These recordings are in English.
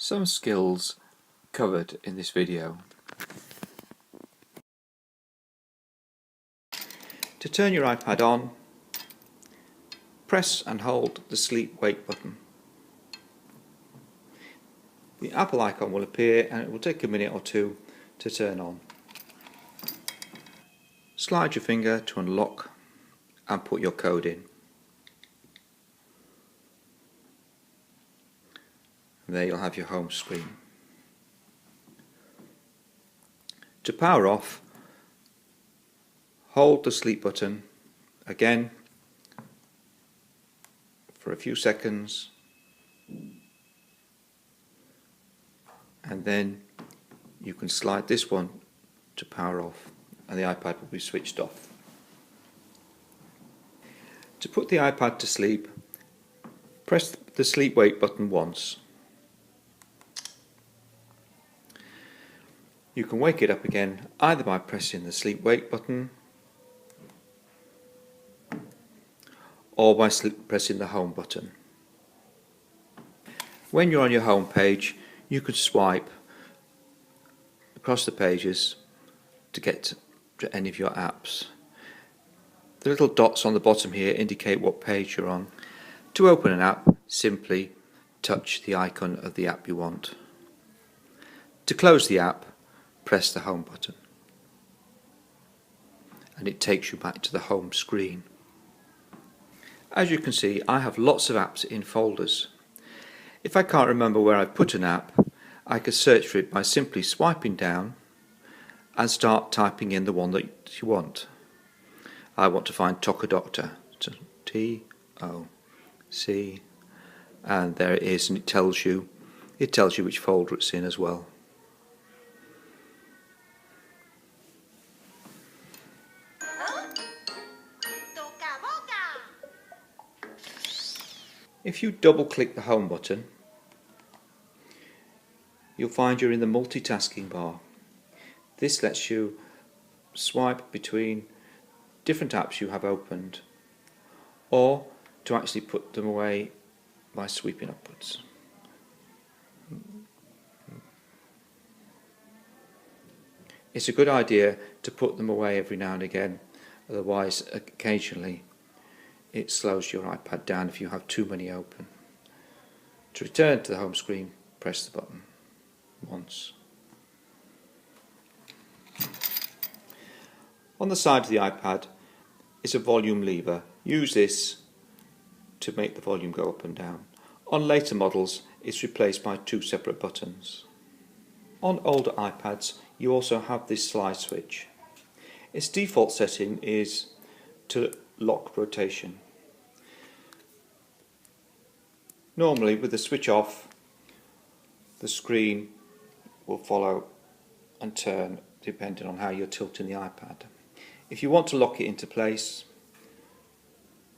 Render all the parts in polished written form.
Some skills covered in this video. To turn your iPad on, press and hold the sleep wake button. The Apple icon will appear and it will take a minute or two to turn on. Slide your finger to unlock and put your code in. And there you'll have your home screen. To power off, hold the sleep button again for a few seconds, and then you can slide this one to power off and the iPad will be switched off. To put the iPad to sleep, press the sleep wake button once. You can wake it up again either by pressing the sleep wake button or by pressing the home button. When you're on your home page, you could swipe across the pages to get to any of your apps. The little dots on the bottom here indicate what page you're on. To open an app, simply touch the icon of the app you want. To close the app, press the home button and it takes you back to the home screen. As you can see, I have lots of apps in folders. If I can't remember where I've put an app, I could search for it by simply swiping down and start typing in the one that you want. I want to find Tocadoctor, T-O-C, and there it is, and it tells you which folder it's in as well. If you double click the home button, you'll find you're in the multitasking bar. This lets you swipe between different apps you have opened, or to actually put them away by sweeping upwards. It's a good idea to put them away every now and again, otherwise occasionally it slows your iPad down if you have too many open. To return to the home screen, press the button once. On the side of the iPad is a volume lever. Use this to make the volume go up and down. On later models, it's replaced by two separate buttons. On older iPads, you also have this slide switch. Its default setting is to lock rotation. Normally, with the switch off, the screen will follow and turn depending on how you're tilting the iPad. If you want to lock it into place,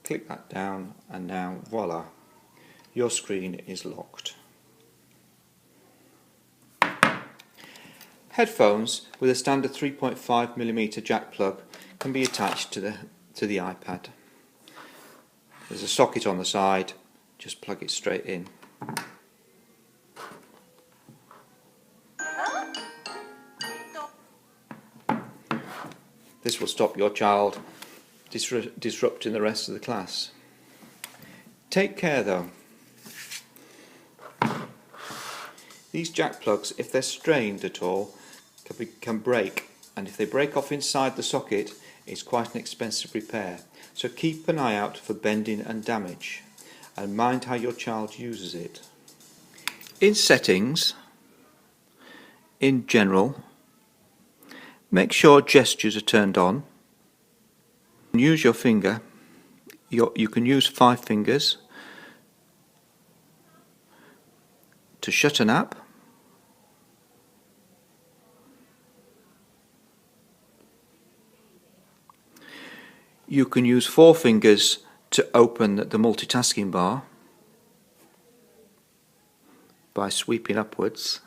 click that down and now voila, your screen is locked. Headphones with a standard 3.5mm jack plug can be attached to the iPad. There's a socket on the side, just plug it straight in. This will stop your child disrupting the rest of the class. Take care though. These jack plugs, if they're strained at all, can break, and if they break off inside the socket, it's quite an expensive repair. So keep an eye out for bending and damage, and mind how your child uses it. In settings, in general, make sure gestures are turned on. Use your finger. You can use 5 fingers to shut an app. You can use 4 fingers to open the multitasking bar by sweeping upwards.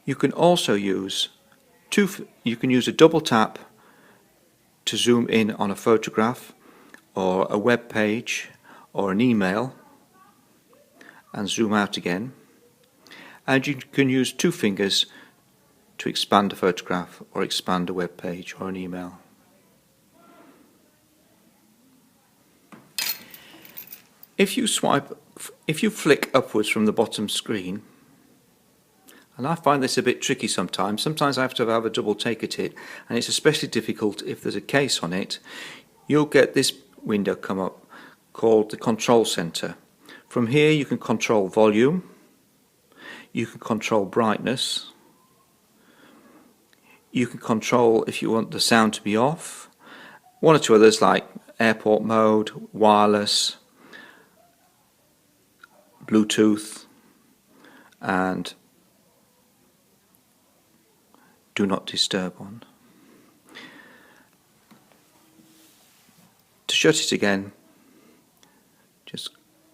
You can also use a double tap to zoom in on a photograph or a web page or an email, and zoom out again, and you can use two fingers to expand a photograph or expand a web page or an email. If you flick upwards from the bottom screen, and I find this a bit tricky sometimes I have to have a double take at it, and it's especially difficult if there's a case on it, you'll get this window come up called the Control Center. From here you can control volume, you can control brightness, you can control if you want the sound to be off, one or two others like airport mode, wireless, Bluetooth, and do not disturb on. To shut it again, just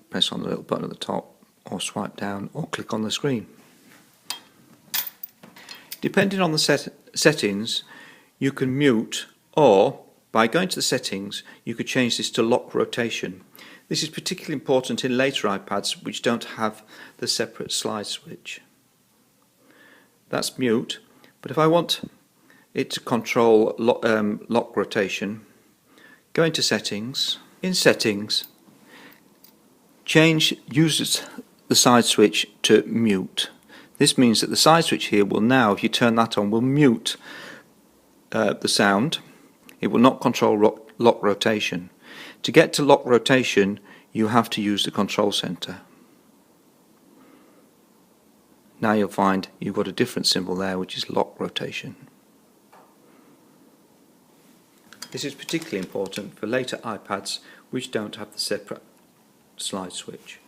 press on the little button at the top, or swipe down, or click on the screen. Depending on the settings, you can mute, or by going to the settings you could change this to lock rotation. This is particularly important in later iPads which don't have the separate slide switch. That's mute, but if I want it to control lock rotation, go into settings. In settings, use the side switch to mute. This means that the side switch here will now, if you turn that on, will mute the sound. It will not control lock rotation. To get to lock rotation, you have to use the Control Center. Now you'll find you've got a different symbol there, which is lock rotation. This is particularly important for later iPads which don't have the separate slide switch.